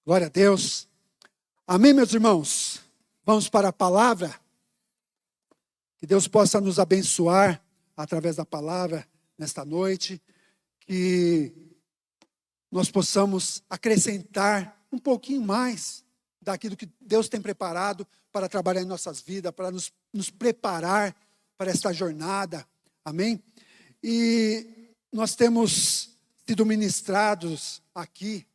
Glória a Deus. Amém, meus irmãos? Vamos para a palavra. Que Deus possa nos abençoar através da palavra nesta noite. Que nós possamos acrescentar um pouquinho mais daquilo que Deus tem preparado para trabalhar em nossas vidas, para nos preparar para esta jornada. Amém? E nós temos sido ministrados aqui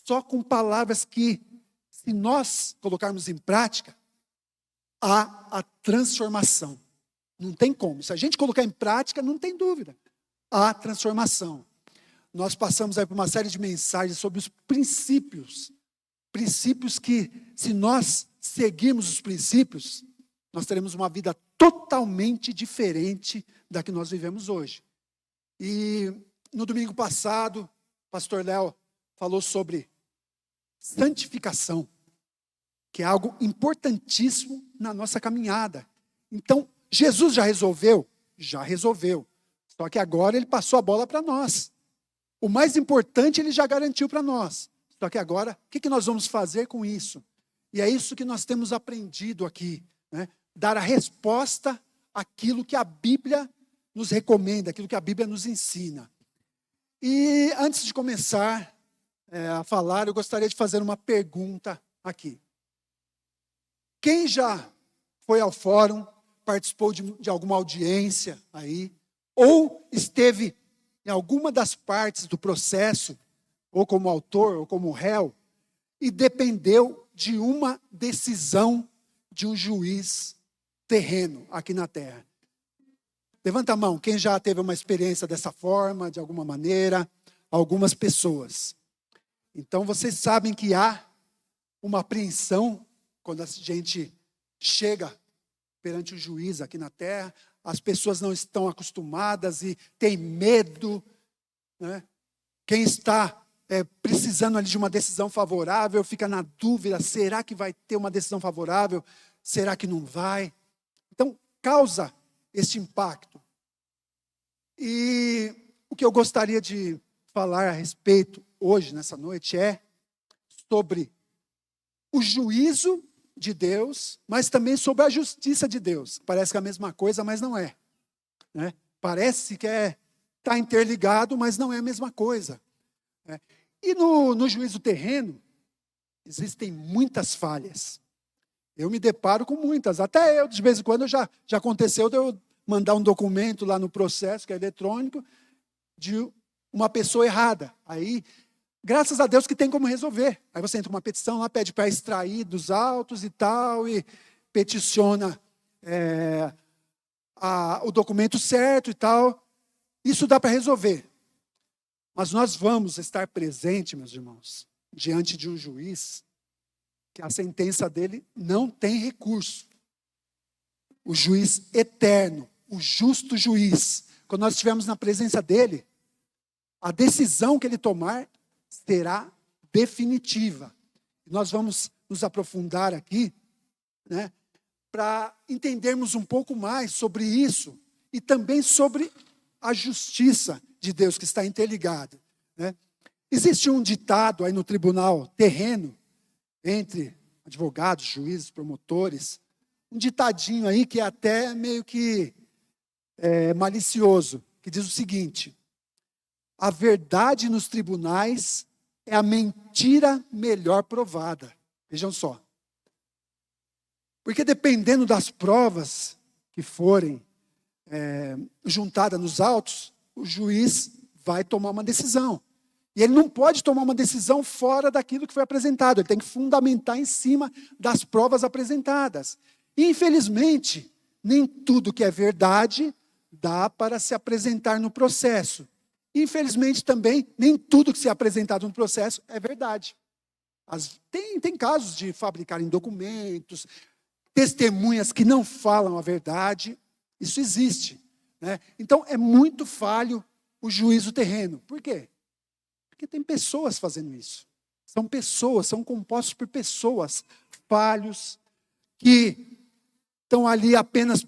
só com palavras que, se nós colocarmos em prática, há a transformação. Não tem como. Se a gente colocar em prática, não tem dúvida. Há transformação. Nós passamos aí por uma série de mensagens sobre os princípios. Princípios que, se nós seguirmos os princípios, nós teremos uma vida totalmente diferente da que nós vivemos hoje. E no domingo passado, o pastor Léo falou sobre santificação, que é algo importantíssimo na nossa caminhada. Então, Jesus já resolveu? Já resolveu. Só que agora ele passou a bola para nós. O mais importante ele já garantiu para nós. Só que agora, o que nós vamos fazer com isso? E é isso que nós temos aprendido aqui, né? Dar a resposta àquilo que a Bíblia nos recomenda, aquilo que a Bíblia nos ensina. E antes de começar a falar, eu gostaria de fazer uma pergunta aqui. Quem já foi ao fórum, participou de alguma audiência aí, ou esteve em alguma das partes do processo, ou como autor, ou como réu, e dependeu de uma decisão de um juiz terreno aqui na terra? Levanta a mão, quem já teve uma experiência dessa forma, de alguma maneira? Algumas pessoas. Então, vocês sabem que há uma apreensão quando a gente chega perante o juiz aqui na terra. As pessoas não estão acostumadas e têm medo, né? Quem está precisando ali de uma decisão favorável fica na dúvida: será que vai ter uma decisão favorável? Será que não vai? Então, causa este impacto. E o que eu gostaria de falar a respeito hoje, nessa noite, é sobre o juízo de Deus, mas também sobre a justiça de Deus. Parece que é a mesma coisa, mas não é, né? Parece que está interligado, mas não é a mesma coisa, né? E no juízo terreno, existem muitas falhas. Eu me deparo com muitas. Até eu, de vez em quando, já aconteceu de eu mandar um documento lá no processo, que é eletrônico, de uma pessoa errada. Aí, graças a Deus que tem como resolver. Aí você entra com uma petição lá, pede para extrair dos autos e tal, e peticiona o documento certo e tal. Isso dá para resolver. Mas nós vamos estar presentes, meus irmãos, diante de um juiz que a sentença dele não tem recurso. O juiz eterno, o justo juiz. Quando nós estivermos na presença dele, a decisão que ele tomar será definitiva. Nós vamos nos aprofundar aqui, né, para entendermos um pouco mais sobre isso e também sobre a justiça de Deus que está interligada, né? Existe um ditado aí no tribunal terreno, entre advogados, juízes, promotores, um ditadinho aí que é até meio que malicioso, que diz o seguinte: a verdade nos tribunais é a mentira melhor provada. Vejam só. Porque dependendo das provas que forem juntadas nos autos, o juiz vai tomar uma decisão. E ele não pode tomar uma decisão fora daquilo que foi apresentado. Ele tem que fundamentar em cima das provas apresentadas. E, infelizmente, nem tudo que é verdade dá para se apresentar no processo. Infelizmente, também, nem tudo que se é apresentado no processo é verdade. Tem casos de fabricarem documentos, testemunhas que não falam a verdade. Isso existe, né? Então, é muito falho o juízo terreno. Por quê? Porque tem pessoas fazendo isso. São pessoas, são compostos por pessoas falhos, que estão ali apenas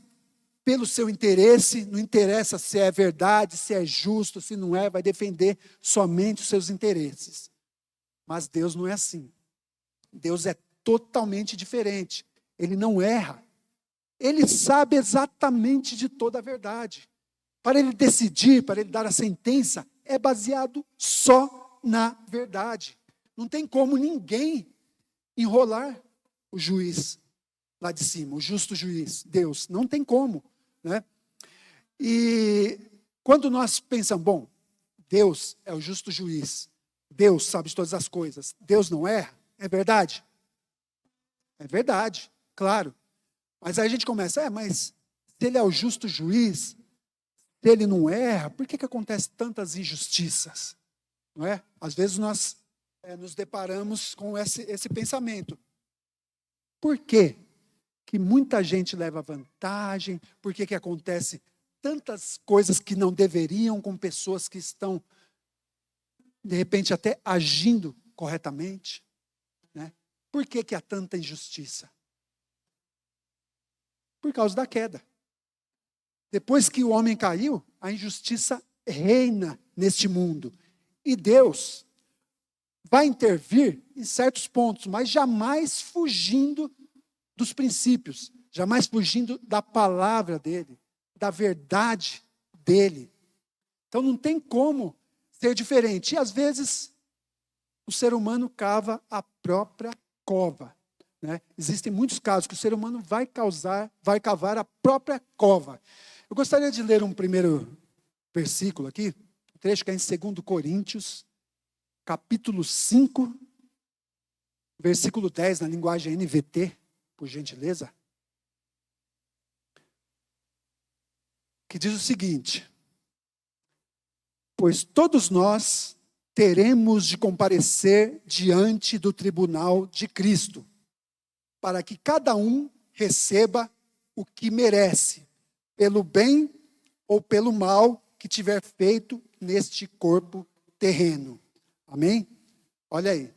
pelo seu interesse, não interessa se é verdade, se é justo, se não é, vai defender somente os seus interesses. Mas Deus não é assim. Deus é totalmente diferente. Ele não erra. Ele sabe exatamente de toda a verdade. Para ele decidir, para ele dar a sentença, é baseado só na verdade. Não tem como ninguém enrolar o juiz lá de cima, o justo juiz, Deus. Não tem como, né? E quando nós pensamos, bom, Deus é o justo juiz, Deus sabe de todas as coisas, Deus não erra, é verdade? É verdade, claro. Mas aí a gente começa, mas se ele é o justo juiz, se ele não erra, por que acontecem tantas injustiças? Não é? Às vezes nós nos deparamos com esse pensamento. Por quê que muita gente leva vantagem? Por que acontece tantas coisas que não deveriam com pessoas que estão, de repente, até agindo corretamente? Né? Por que há tanta injustiça? Por causa da queda. Depois que o homem caiu, a injustiça reina neste mundo. E Deus vai intervir em certos pontos, mas jamais fugindo dos princípios, jamais fugindo da palavra dele, da verdade dele. Então não tem como ser diferente. E às vezes o ser humano cava a própria cova. Né? Existem muitos casos que o ser humano vai cavar a própria cova. Eu gostaria de ler um primeiro versículo aqui, um trecho que é em 2 Coríntios, capítulo 5, versículo 10, na linguagem NVT, por gentileza. Que diz o seguinte: pois todos nós teremos de comparecer diante do tribunal de Cristo, para que cada um receba o que merece, pelo bem ou pelo mal que tiver feito neste corpo terreno. Amém? Olha aí.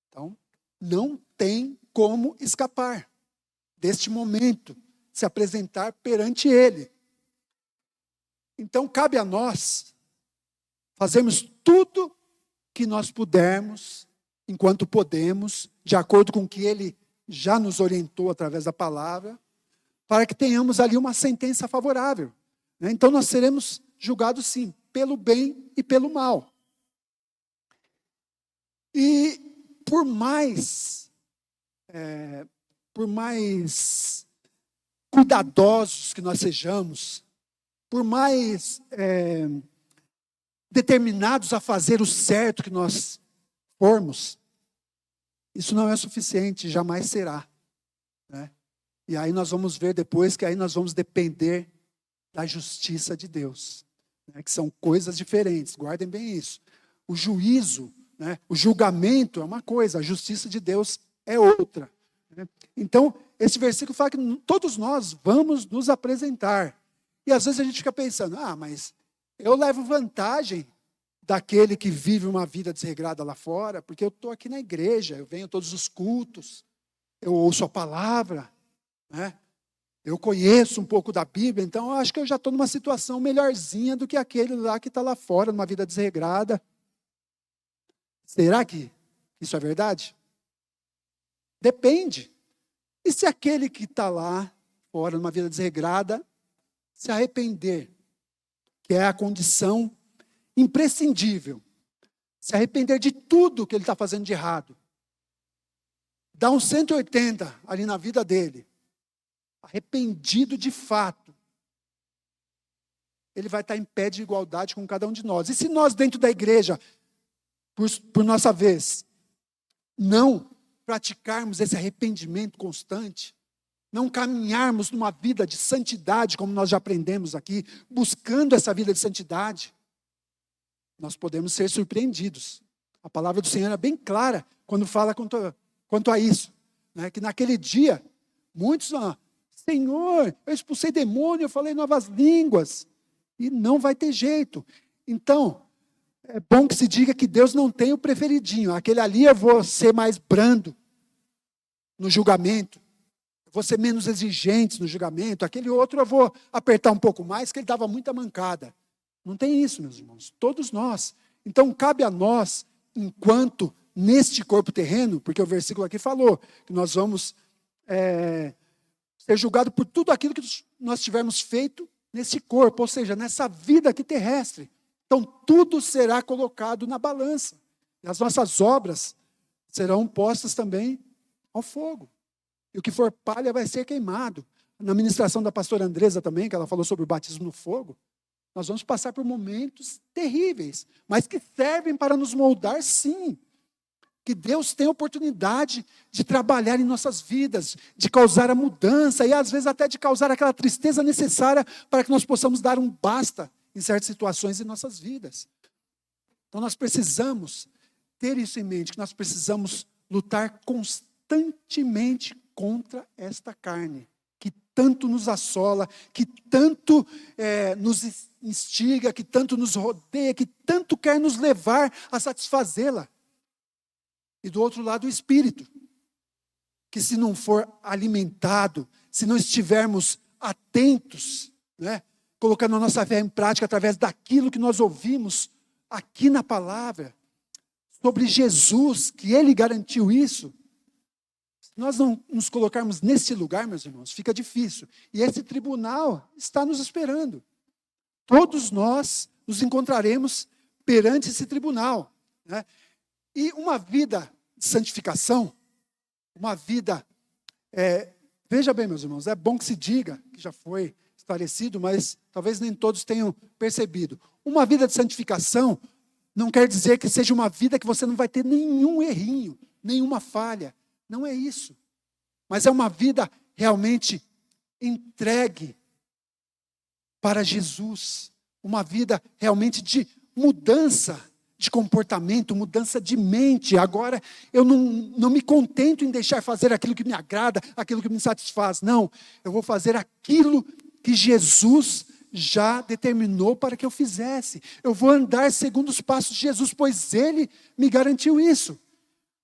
Então, não tem como escapar deste momento, se apresentar perante Ele. Então, cabe a nós fazermos tudo que nós pudermos, enquanto podemos, de acordo com o que Ele já nos orientou através da palavra, para que tenhamos ali uma sentença favorável. Né? Então, nós seremos julgados, sim, pelo bem e pelo mal. E por mais cuidadosos que nós sejamos, por mais determinados a fazer o certo que nós formos, isso não é suficiente, jamais será. Né? E aí nós vamos ver depois que aí nós vamos depender da justiça de Deus, né? Que são coisas diferentes, guardem bem isso. O juízo, né? O julgamento é uma coisa, a justiça de Deus é outra. Né? Então, esse versículo fala que todos nós vamos nos apresentar. E às vezes a gente fica pensando, mas eu levo vantagem daquele que vive uma vida desregrada lá fora, porque eu estou aqui na igreja, eu venho a todos os cultos, eu ouço a palavra, né? Eu conheço um pouco da Bíblia, então eu acho que eu já estou numa situação melhorzinha do que aquele lá que está lá fora, numa vida desregrada. Será que isso é verdade? Depende. E se aquele que está lá fora, numa vida desregrada, se arrepender, que é a condição imprescindível, se arrepender de tudo que ele está fazendo de errado, dá um 180 ali na vida dele, arrependido de fato, ele vai estar em pé de igualdade com cada um de nós. E se nós dentro da igreja, por nossa vez, não praticarmos esse arrependimento constante, não caminharmos numa vida de santidade, como nós já aprendemos aqui, buscando essa vida de santidade, nós podemos ser surpreendidos. A palavra do Senhor é bem clara quando fala quanto a isso. Né? Que naquele dia, muitos falam, Senhor, eu expulsei demônio, eu falei novas línguas. E não vai ter jeito. Então, é bom que se diga que Deus não tem o preferidinho. Aquele ali eu vou ser mais brando no julgamento. Eu vou ser menos exigente no julgamento. Aquele outro eu vou apertar um pouco mais, que ele dava muita mancada. Não tem isso, meus irmãos. Todos nós. Então, cabe a nós, enquanto neste corpo terreno, porque o versículo aqui falou que nós vamos ser julgados por tudo aquilo que nós tivermos feito nesse corpo, ou seja, nessa vida aqui terrestre. Então, tudo será colocado na balança. E as nossas obras serão postas também ao fogo. E o que for palha vai ser queimado. Na ministração da pastora Andresa também, que ela falou sobre o batismo no fogo, nós vamos passar por momentos terríveis, mas que servem para nos moldar, sim. Que Deus tem oportunidade de trabalhar em nossas vidas, de causar a mudança e às vezes até de causar aquela tristeza necessária para que nós possamos dar um basta em certas situações em nossas vidas. Então nós precisamos ter isso em mente, que nós precisamos lutar constantemente contra esta carne, que tanto nos assola, que tanto nos instiga, que tanto nos rodeia, que tanto quer nos levar a satisfazê-la. E do outro lado o espírito, que se não for alimentado, se não estivermos atentos, colocando a nossa fé em prática através daquilo que nós ouvimos aqui na palavra, sobre Jesus, que Ele garantiu isso, se nós não nos colocarmos nesse lugar, meus irmãos, fica difícil. E esse tribunal está nos esperando. Todos nós nos encontraremos perante esse tribunal. E uma vida de santificação, uma vida, veja bem, meus irmãos, é bom que se diga, que já foi esclarecido, mas talvez nem todos tenham percebido. Uma vida de santificação não quer dizer que seja uma vida que você não vai ter nenhum errinho, nenhuma falha. Não é isso. Mas é uma vida realmente entregue para Jesus. Uma vida realmente de mudança de comportamento, mudança de mente. Agora, eu não me contento em deixar fazer aquilo que me agrada, aquilo que me satisfaz. Não, eu vou fazer aquilo que Jesus já determinou para que eu fizesse. Eu vou andar segundo os passos de Jesus, pois Ele me garantiu isso.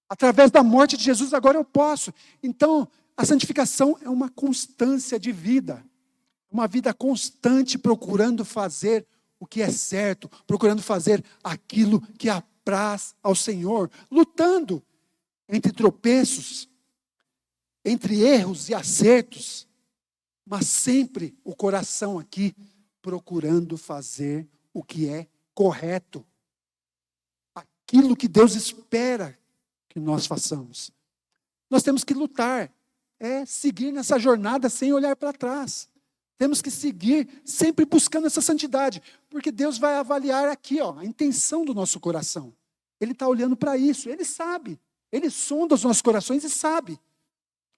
Através da morte de Jesus, agora eu posso. Então, a santificação é uma constância de vida. Uma vida constante procurando fazer o que é certo, procurando fazer aquilo que apraz ao Senhor, lutando entre tropeços, entre erros e acertos, mas sempre o coração aqui procurando fazer o que é correto. Aquilo que Deus espera que nós façamos. Nós temos que lutar, seguir nessa jornada sem olhar para trás. Temos que seguir sempre buscando essa santidade, porque Deus vai avaliar aqui, a intenção do nosso coração. Ele está olhando para isso, Ele sabe. Ele sonda os nossos corações e sabe.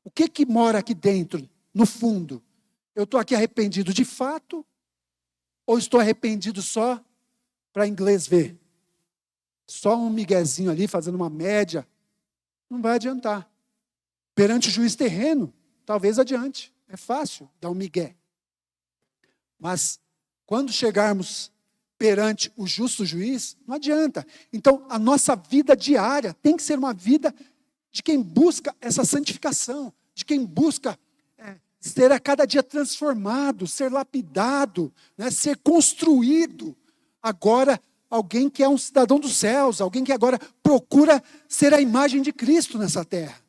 O que mora aqui dentro, no fundo? Eu estou aqui arrependido de fato? Ou estou arrependido só para inglês ver? Só um miguezinho ali, fazendo uma média. Não vai adiantar. Perante o juiz terreno, talvez adiante. É fácil dar um migué. Mas, quando chegarmos perante o justo juiz, não adianta. Então, a nossa vida diária tem que ser uma vida de quem busca essa santificação, de quem busca ser a cada dia transformado, ser lapidado, ser construído. Agora, alguém que é um cidadão dos céus, alguém que agora procura ser a imagem de Cristo nessa terra.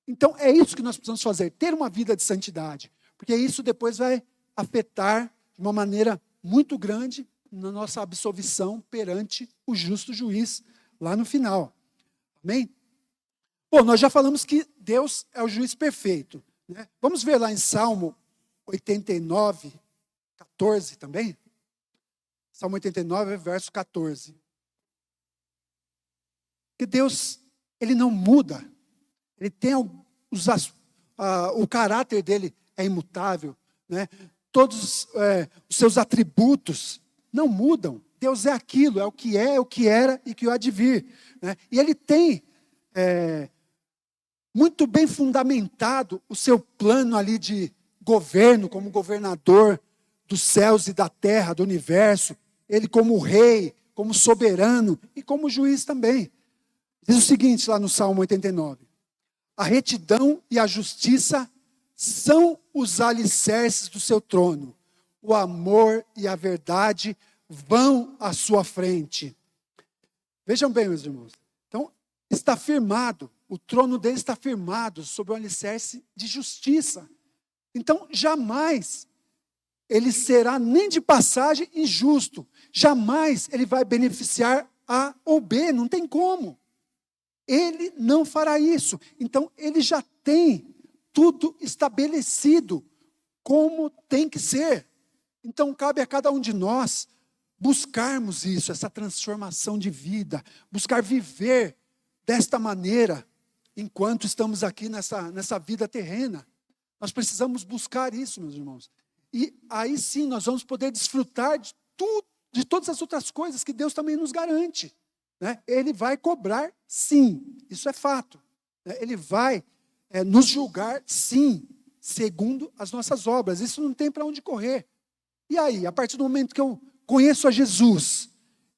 Então, é isso que nós precisamos fazer, ter uma vida de santidade, porque isso depois vai afetar de uma maneira muito grande na nossa absolvição perante o justo juiz, lá no final. Amém? Bom, nós já falamos que Deus é o juiz perfeito. Vamos ver lá em Salmo 89, 14 também? Salmo 89, verso 14. Que Deus, Ele não muda. Ele tem o caráter dele é imutável. Todos os seus atributos não mudam. Deus é aquilo, é o que era e que há de vir. E Ele tem muito bem fundamentado o seu plano ali de governo, como governador dos céus e da terra, do universo. Ele como rei, como soberano e como juiz também. Diz o seguinte lá no Salmo 89. A retidão e a justiça são os alicerces do seu trono. O amor e a verdade vão à sua frente. Vejam bem, meus irmãos. Então, está firmado, o trono dele está firmado sobre o alicerce de justiça. Então, jamais ele será nem de passagem injusto. Jamais ele vai beneficiar A ou B, não tem como. Ele não fará isso. Então, ele já tem tudo estabelecido como tem que ser. Então, cabe a cada um de nós buscarmos isso, essa transformação de vida, buscar viver desta maneira, enquanto estamos aqui nessa vida terrena. Nós precisamos buscar isso, meus irmãos. E aí sim, nós vamos poder desfrutar de tudo, de todas as outras coisas que Deus também nos garante. Né? Ele vai cobrar, sim, isso é fato. Né? Ele vai nos julgar, sim, segundo as nossas obras. Isso não tem para onde correr. E aí, a partir do momento que eu conheço a Jesus,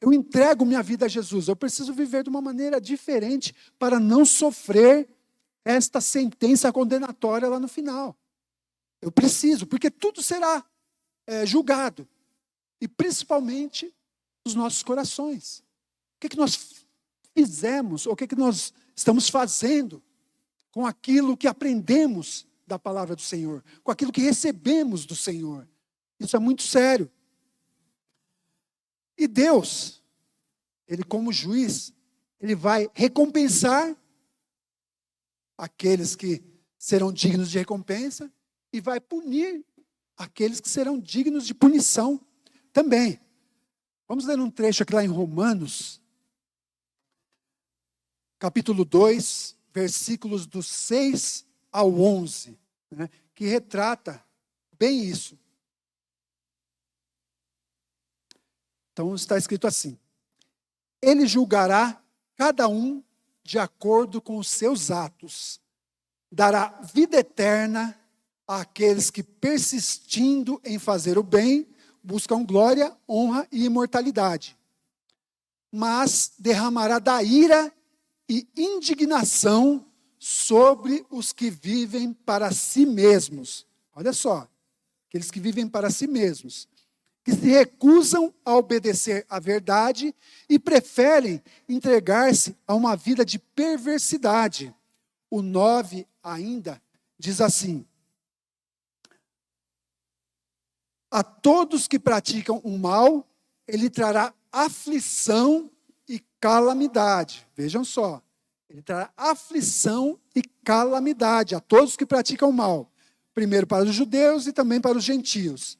eu entrego minha vida a Jesus, eu preciso viver de uma maneira diferente para não sofrer esta sentença condenatória lá no final. Eu preciso, porque tudo será julgado. E principalmente os nossos corações. O que nós fizemos, ou o que nós estamos fazendo com aquilo que aprendemos da palavra do Senhor, com aquilo que recebemos do Senhor. Isso é muito sério. E Deus, Ele como juiz, Ele vai recompensar aqueles que serão dignos de recompensa e vai punir aqueles que serão dignos de punição também. Vamos ler um trecho aqui lá em Romanos, capítulo 2, versículos do 6 ao 11, né, que retrata bem isso. Então está escrito assim: Ele julgará cada um de acordo com os seus atos, dará vida eterna àqueles que, persistindo em fazer o bem, buscam glória, honra e imortalidade. Mas derramará da ira e indignação sobre os que vivem para si mesmos. Olha só, aqueles que vivem para si mesmos, que se recusam a obedecer à verdade e preferem entregar-se a uma vida de perversidade. O 9 ainda diz assim: a todos que praticam o mal, ele trará aflição e calamidade. Vejam só, ele trará aflição e calamidade a todos que praticam o mal. Primeiro para os judeus e também para os gentios.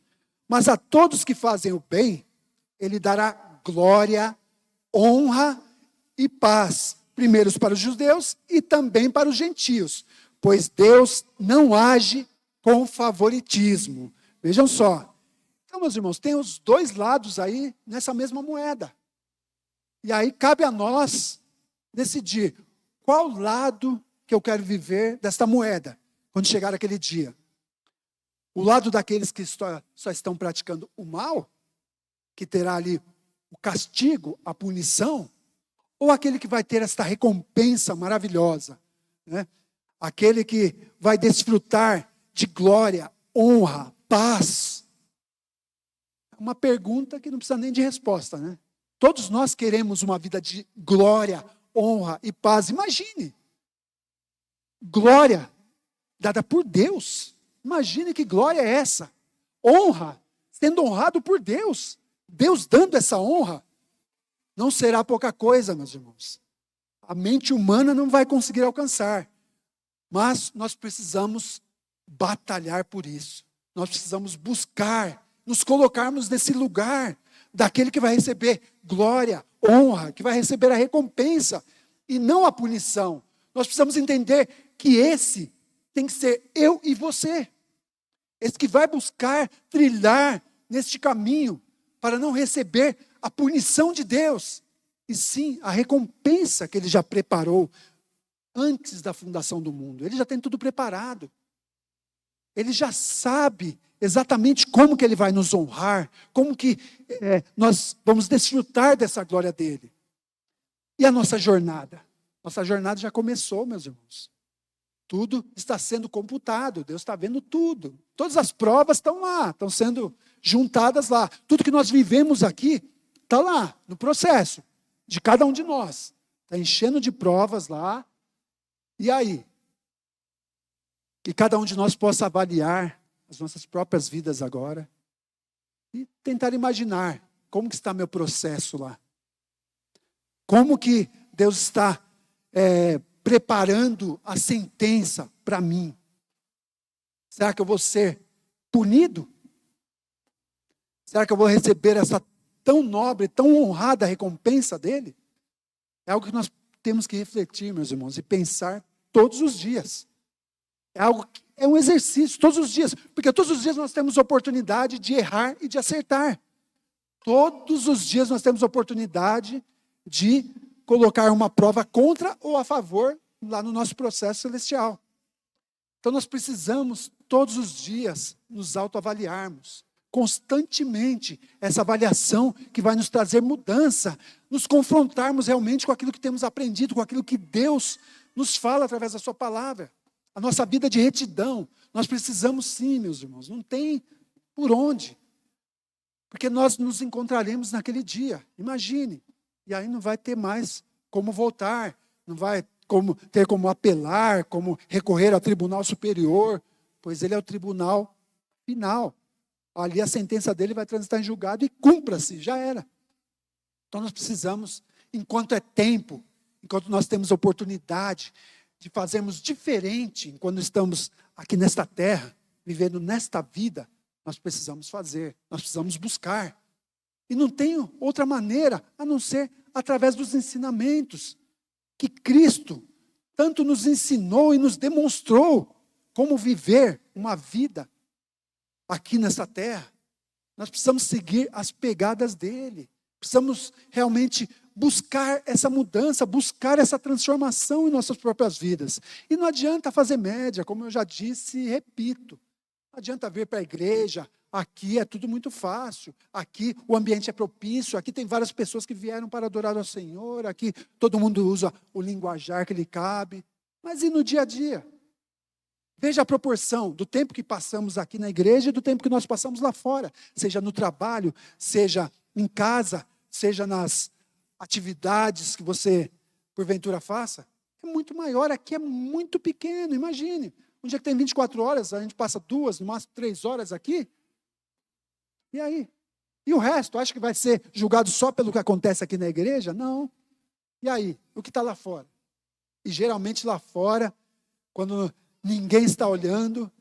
Mas a todos que fazem o bem, ele dará glória, honra e paz. Primeiro para os judeus e também para os gentios. Pois Deus não age com favoritismo. Vejam só. Então, meus irmãos, tem os dois lados aí nessa mesma moeda. E aí cabe a nós decidir qual lado que eu quero viver desta moeda, quando chegar aquele dia. O lado daqueles que só estão praticando o mal, que terá ali o castigo, a punição, ou aquele que vai ter esta recompensa maravilhosa, né? Aquele que vai desfrutar de glória, honra, paz. É uma pergunta que não precisa nem de resposta, né? Todos nós queremos uma vida de glória, honra e paz. Imagine, glória dada por Deus. Imagine que glória é essa. Honra, sendo honrado por Deus. Deus dando essa honra. Não será pouca coisa, meus irmãos. A mente humana não vai conseguir alcançar. Mas nós precisamos batalhar por isso. Nós precisamos buscar, nos colocarmos nesse lugar daquele que vai receber glória, honra, que vai receber a recompensa e não a punição. Nós precisamos entender que esse tem que ser eu e você. Esse que vai buscar trilhar neste caminho para não receber a punição de Deus, e sim a recompensa que Ele já preparou antes da fundação do mundo. Ele já tem tudo preparado. Ele já sabe exatamente como que Ele vai nos honrar, como que nós vamos desfrutar dessa glória dEle. E a nossa jornada? Nossa jornada já começou, meus irmãos. Tudo está sendo computado, Deus está vendo tudo. Todas as provas estão lá, estão sendo juntadas lá. Tudo que nós vivemos aqui está lá, no processo de cada um de nós. Está enchendo de provas lá. E aí? Que cada um de nós possa avaliar as nossas próprias vidas agora e tentar imaginar como que está meu processo lá. Como que Deus está preparando a sentença para mim. Será que eu vou ser punido? Será que eu vou receber essa tão nobre, tão honrada recompensa dele? É algo que nós temos que refletir, meus irmãos, e pensar todos os dias. É um exercício, todos os dias, porque todos os dias nós temos oportunidade de errar e de acertar. Todos os dias nós temos oportunidade de colocar uma prova contra ou a favor lá no nosso processo celestial. Então nós precisamos todos os dias nos autoavaliarmos, constantemente, essa avaliação que vai nos trazer mudança, nos confrontarmos realmente com aquilo que temos aprendido, com aquilo que Deus nos fala através da sua palavra. A nossa vida de retidão, nós precisamos sim, meus irmãos, não tem por onde. Porque nós nos encontraremos naquele dia, imagine. E aí não vai ter mais como voltar, não vai ter como apelar, como recorrer ao tribunal superior, pois ele é o tribunal final. Ali a sentença dele vai transitar em julgado e cumpra-se, já era. Então nós precisamos, enquanto é tempo, enquanto nós temos oportunidade de fazermos diferente, quando estamos aqui nesta terra, vivendo nesta vida, nós precisamos fazer, nós precisamos buscar. E não tem outra maneira a não ser através dos ensinamentos que Cristo tanto nos ensinou e nos demonstrou como viver uma vida aqui nessa terra. Nós precisamos seguir as pegadas dele. Precisamos realmente buscar essa mudança, buscar essa transformação em nossas próprias vidas. E não adianta fazer média, como eu já disse e repito. Não adianta vir para a igreja, aqui é tudo muito fácil, aqui o ambiente é propício, aqui tem várias pessoas que vieram para adorar ao Senhor, aqui todo mundo usa o linguajar que lhe cabe. Mas e no dia a dia? Veja a proporção do tempo que passamos aqui na igreja e do tempo que nós passamos lá fora, seja no trabalho, seja em casa, seja nas atividades que você, porventura, faça. É muito maior, aqui é muito pequeno, imagine. Um dia que tem 24 horas, a gente passa 2, no máximo 3 horas aqui. E aí? E o resto, acha que vai ser julgado só pelo que acontece aqui na igreja? Não. E aí? O que está lá fora? E geralmente lá fora, quando ninguém está olhando,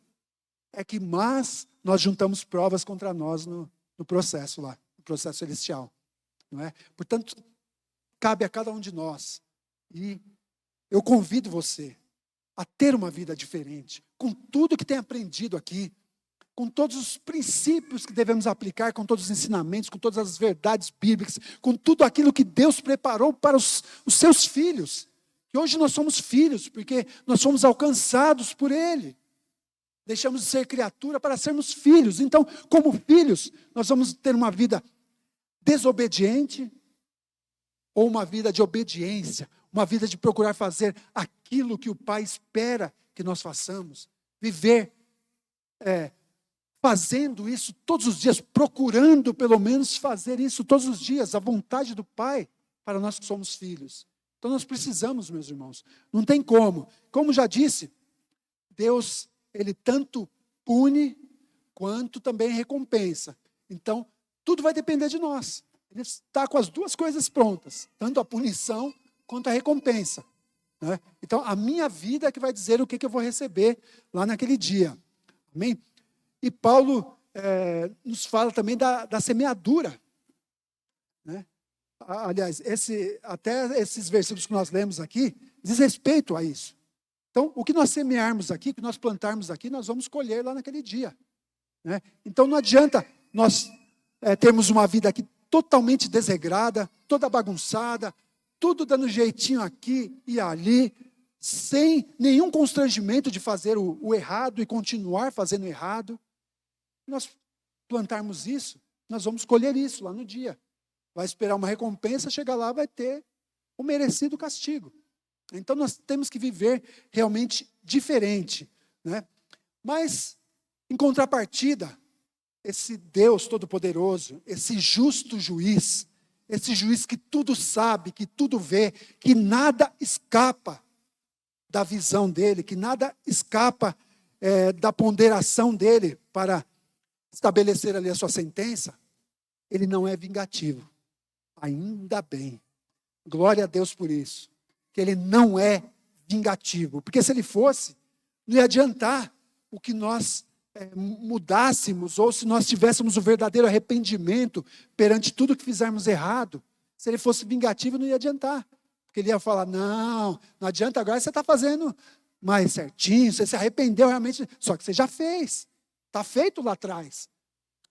é que mais nós juntamos provas contra nós no processo lá, no processo celestial. Não é? Portanto, cabe a cada um de nós. E eu convido você a ter uma vida diferente, com tudo que tem aprendido aqui, com todos os princípios que devemos aplicar, com todos os ensinamentos, com todas as verdades bíblicas, com tudo aquilo que Deus preparou para os seus filhos. E hoje nós somos filhos, porque nós somos alcançados por Ele. Deixamos de ser criatura para sermos filhos. Então, como filhos, nós vamos ter uma vida desobediente ou uma vida de obediência, uma vida de procurar fazer aquilo que o Pai espera que nós façamos. Viver fazendo isso todos os dias, procurando pelo menos fazer isso todos os dias, a vontade do Pai para nós que somos filhos. Então nós precisamos, meus irmãos, não tem como. Como já disse, Deus, Ele tanto pune, quanto também recompensa. Então, tudo vai depender de nós. Ele está com as duas coisas prontas, tanto a punição quanto a recompensa. Né? Então, a minha vida é que vai dizer o que eu vou receber lá naquele dia. Amém? E Paulo nos fala também da semeadura. Né? Aliás, até esses versículos que nós lemos aqui, diz respeito a isso. Então, o que nós semearmos aqui, o que nós plantarmos aqui, nós vamos colher lá naquele dia. Né? Então, não adianta nós termos uma vida aqui totalmente desregrada, toda bagunçada, tudo dando jeitinho aqui e ali, sem nenhum constrangimento de fazer o errado e continuar fazendo errado. Nós plantarmos isso, nós vamos colher isso lá no dia. Vai esperar uma recompensa, chegar lá, vai ter o merecido castigo. Então nós temos que viver realmente diferente. Né? Mas, em contrapartida, esse Deus Todo-Poderoso, esse justo juiz, esse juiz que tudo sabe, que tudo vê, que nada escapa da visão dele, que nada escapa da ponderação dele para estabelecer ali a sua sentença, ele não é vingativo. Ainda bem. Glória a Deus por isso. Que ele não é vingativo. Porque se ele fosse, não ia adiantar o que nós mudássemos, ou se nós tivéssemos o verdadeiro arrependimento perante tudo que fizermos errado. Se ele fosse vingativo, não ia adiantar. Porque ele ia falar, não adianta, agora você está fazendo mais certinho, você se arrependeu realmente, só que você já fez. Está feito lá atrás.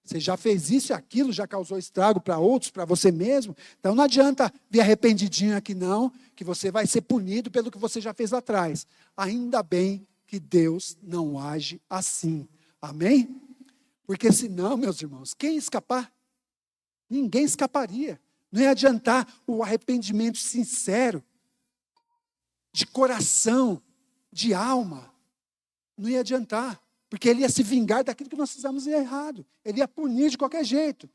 Você já fez isso e aquilo, já causou estrago para outros, para você mesmo. Então não adianta vir arrependidinho aqui não, que você vai ser punido pelo que você já fez lá atrás. Ainda bem que Deus não age assim. Amém? Porque senão, meus irmãos, quem ia escapar? Ninguém escaparia. Não ia adiantar o arrependimento sincero, de coração, de alma. Não ia adiantar. Porque ele ia se vingar daquilo que nós fizemos errado. Ele ia punir de qualquer jeito.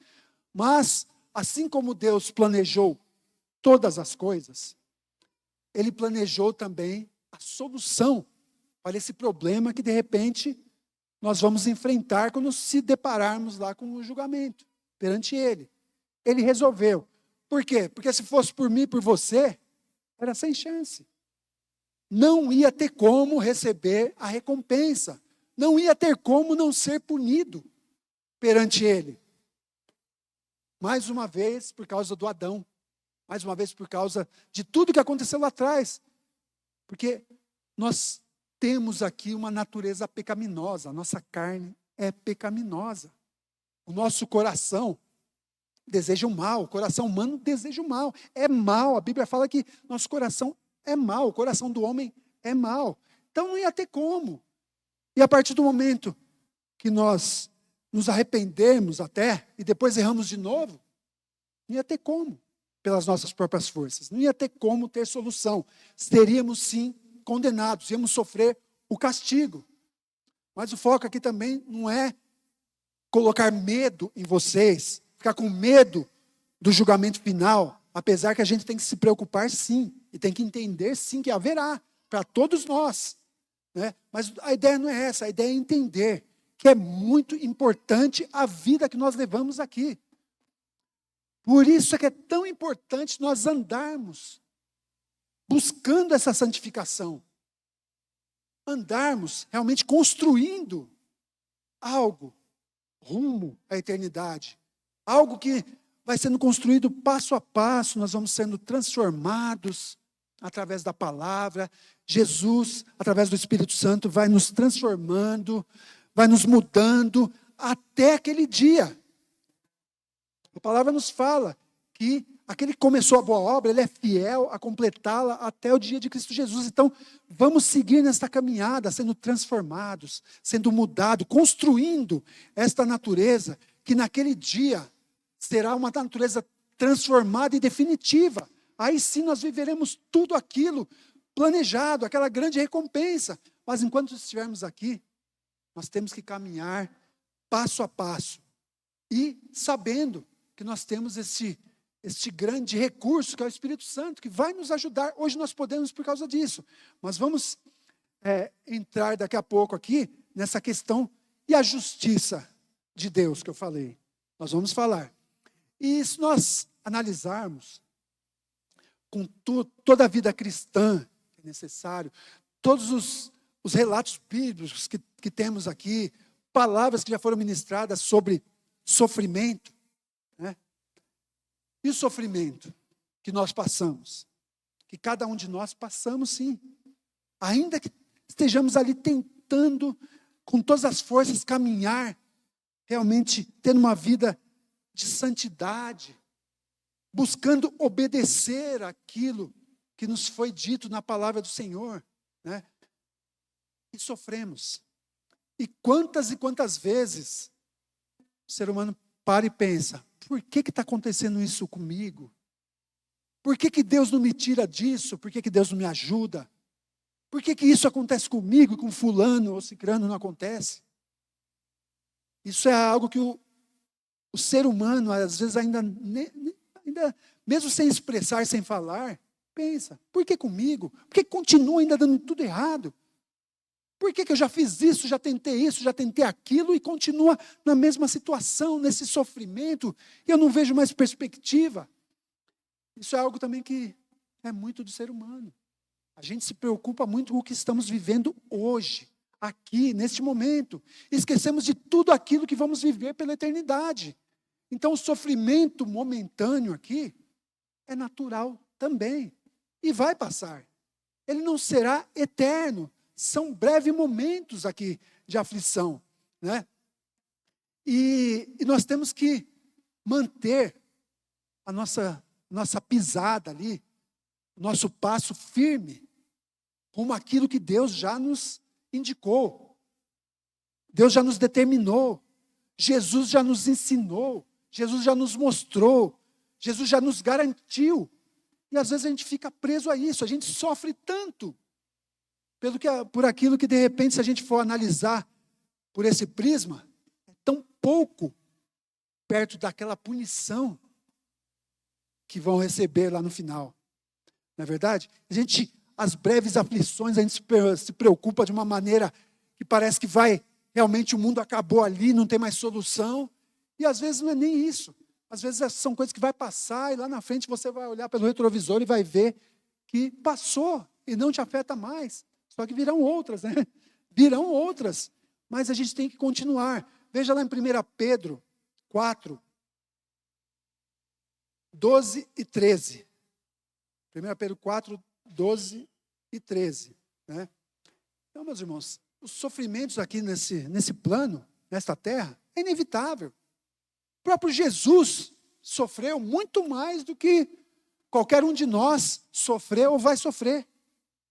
Mas, assim como Deus planejou todas as coisas, ele planejou também a solução para esse problema que, de repente, nós vamos enfrentar quando se depararmos lá com o julgamento perante ele. Ele resolveu. Por quê? Porque se fosse por mim e por você, era sem chance. Não ia ter como receber a recompensa. Não ia ter como não ser punido perante ele. Mais uma vez, por causa do Adão. Mais uma vez, por causa de tudo que aconteceu lá atrás. Porque nós temos aqui uma natureza pecaminosa. A nossa carne é pecaminosa. O nosso coração deseja o mal. O coração humano deseja o mal. É mal. A Bíblia fala que nosso coração é mal. O coração do homem é mal. Então não ia ter como. E a partir do momento que nós nos arrependemos até, e depois erramos de novo, não ia ter como, pelas nossas próprias forças. Não ia ter como ter solução. Seríamos sim condenados, íamos sofrer o castigo. Mas o foco aqui também não é colocar medo em vocês, ficar com medo do julgamento final, apesar que a gente tem que se preocupar sim, e tem que entender sim que haverá, para todos nós. Né? Mas a ideia não é essa, a ideia é entender que é muito importante a vida que nós levamos aqui. Por isso é que é tão importante nós andarmos buscando essa santificação. Andarmos realmente construindo algo rumo à eternidade. Algo que vai sendo construído passo a passo, nós vamos sendo transformados através da palavra. Jesus, através do Espírito Santo, vai nos transformando, vai nos mudando até aquele dia. A palavra nos fala que aquele que começou a boa obra, ele é fiel a completá-la até o dia de Cristo Jesus. Então, vamos seguir nesta caminhada, sendo transformados, sendo mudados, construindo esta natureza, que naquele dia será uma natureza transformada e definitiva. Aí sim nós viveremos tudo aquilo planejado, aquela grande recompensa. Mas enquanto estivermos aqui, nós temos que caminhar passo a passo. E sabendo que nós temos este grande recurso, que é o Espírito Santo, que vai nos ajudar. Hoje nós podemos por causa disso. Mas vamos entrar daqui a pouco aqui nessa questão e a justiça de Deus que eu falei. Nós vamos falar. E se nós analisarmos com toda a vida cristã que é necessário, todos os relatos bíblicos que temos aqui, palavras que já foram ministradas sobre sofrimento, né? E o sofrimento que nós passamos, que cada um de nós passamos sim, ainda que estejamos ali tentando com todas as forças caminhar, realmente tendo uma vida de santidade, buscando obedecer aquilo que nos foi dito na palavra do Senhor, né? E sofremos. E quantas vezes o ser humano para e pensa, por que está acontecendo isso comigo? Por que Deus não me tira disso? Por que Deus não me ajuda? Por que isso acontece comigo e com fulano ou cicrano não acontece? Isso é algo que o ser humano, às vezes, ainda mesmo sem expressar, sem falar, pensa, por que comigo? Por que continua ainda dando tudo errado? Por que eu já fiz isso, já tentei aquilo e continua na mesma situação, nesse sofrimento, e eu não vejo mais perspectiva? Isso é algo também que é muito do ser humano. A gente se preocupa muito com o que estamos vivendo hoje, aqui, neste momento. Esquecemos de tudo aquilo que vamos viver pela eternidade. Então, o sofrimento momentâneo aqui é natural também. E vai passar. Ele não será eterno. São breves momentos aqui de aflição, né? E nós temos que manter a nossa pisada ali, nosso passo firme, como aquilo que Deus já nos indicou. Deus já nos determinou. Jesus já nos ensinou. Jesus já nos mostrou. Jesus já nos garantiu. E às vezes a gente fica preso a isso. A gente sofre tanto por aquilo que, de repente, se a gente for analisar por esse prisma, é tão pouco perto daquela punição que vão receber lá no final. Não é verdade? As breves aflições, a gente se preocupa de uma maneira que parece que realmente o mundo acabou ali, não tem mais solução. E às vezes não é nem isso. Às vezes são coisas que vai passar e lá na frente você vai olhar pelo retrovisor e vai ver que passou e não te afeta mais. Só que virão outras, né? Virão outras. Mas a gente tem que continuar. Veja lá em 1 Pedro 4, 12 e 13. 1 Pedro 4, 12 e 13. Né? Então, meus irmãos, os sofrimentos aqui nesse plano, nesta terra, é inevitável. O próprio Jesus sofreu muito mais do que qualquer um de nós sofreu ou vai sofrer.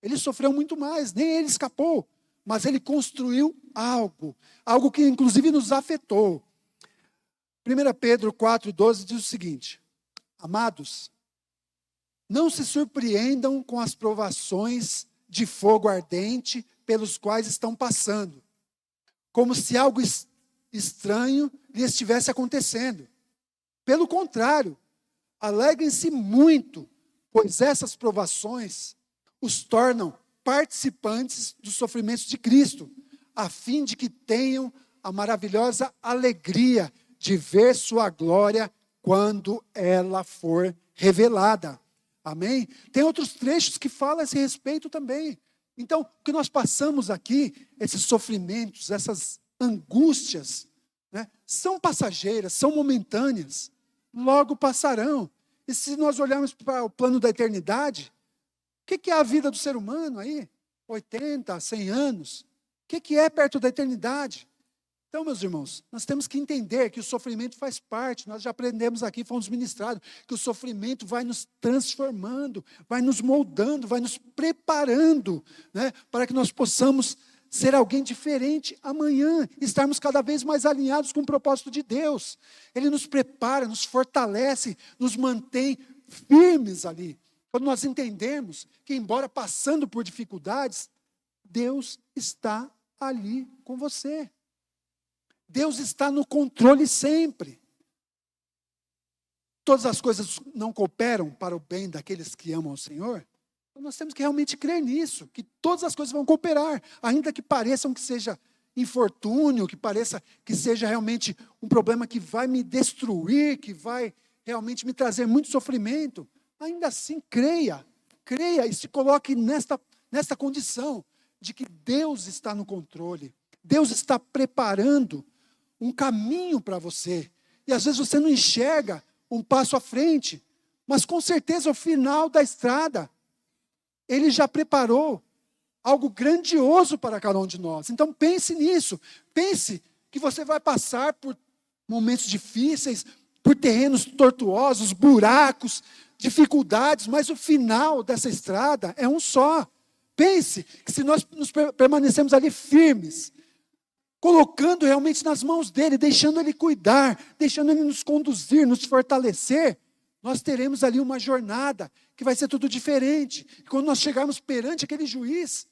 Ele sofreu muito mais, nem ele escapou, mas ele construiu algo que inclusive nos afetou. 1 Pedro 4, 12 diz o seguinte: amados, não se surpreendam com as provações de fogo ardente pelos quais estão passando, como se algo estranho lhe estivesse acontecendo. Pelo contrário, alegrem-se muito, pois essas provações os tornam participantes dos sofrimentos de Cristo, a fim de que tenham a maravilhosa alegria de ver sua glória quando ela for revelada. Amém? Tem outros trechos que falam a esse respeito também. Então, o que nós passamos aqui, esses sofrimentos, essas angústias, né, são passageiras, são momentâneas, logo passarão. E se nós olharmos para o plano da eternidade, o que é a vida do ser humano aí? 80, 100 anos. O que é perto da eternidade? Então, meus irmãos, nós temos que entender que o sofrimento faz parte. Nós já aprendemos aqui, fomos ministrados, que o sofrimento vai nos transformando, vai nos moldando, vai nos preparando, né, para que nós possamos ser alguém diferente amanhã, estarmos cada vez mais alinhados com o propósito de Deus. Ele nos prepara, nos fortalece, nos mantém firmes ali. Quando nós entendemos que, embora passando por dificuldades, Deus está ali com você. Deus está no controle sempre. Todas as coisas não cooperam para o bem daqueles que amam o Senhor. Então nós temos que realmente crer nisso, que todas as coisas vão cooperar, ainda que pareçam que seja infortúnio, que pareça que seja realmente um problema que vai me destruir, que vai realmente me trazer muito sofrimento. Ainda assim, creia e se coloque nesta condição de que Deus está no controle. Deus está preparando um caminho para você. E às vezes você não enxerga um passo à frente, mas com certeza o final da estrada, Ele já preparou algo grandioso para cada um de nós. Então pense nisso. Pense que você vai passar por momentos difíceis, por terrenos tortuosos, buracos, dificuldades, mas o final dessa estrada é um só. Pense que se nós permanecemos ali firmes, colocando realmente nas mãos dele, deixando ele cuidar, deixando ele nos conduzir, nos fortalecer, nós teremos ali uma jornada que vai ser tudo diferente. E quando nós chegarmos perante aquele juiz,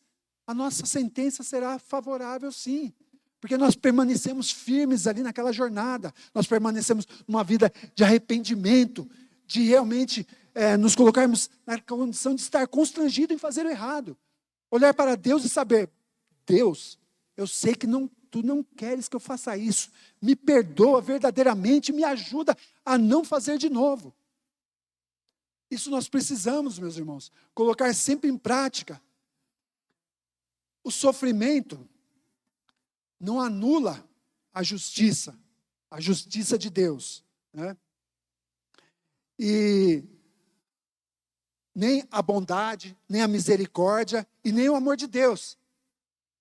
a nossa sentença será favorável sim. Porque nós permanecemos firmes ali naquela jornada. Nós permanecemos numa vida de arrependimento, de realmente nos colocarmos na condição de estar constrangido em fazer o errado. Olhar para Deus e saber, Deus, eu sei que tu não queres que eu faça isso. Me perdoa verdadeiramente, me ajuda a não fazer de novo. Isso nós precisamos, meus irmãos, colocar sempre em prática. O sofrimento não anula a justiça de Deus, né? E nem a bondade, nem a misericórdia e nem o amor de Deus.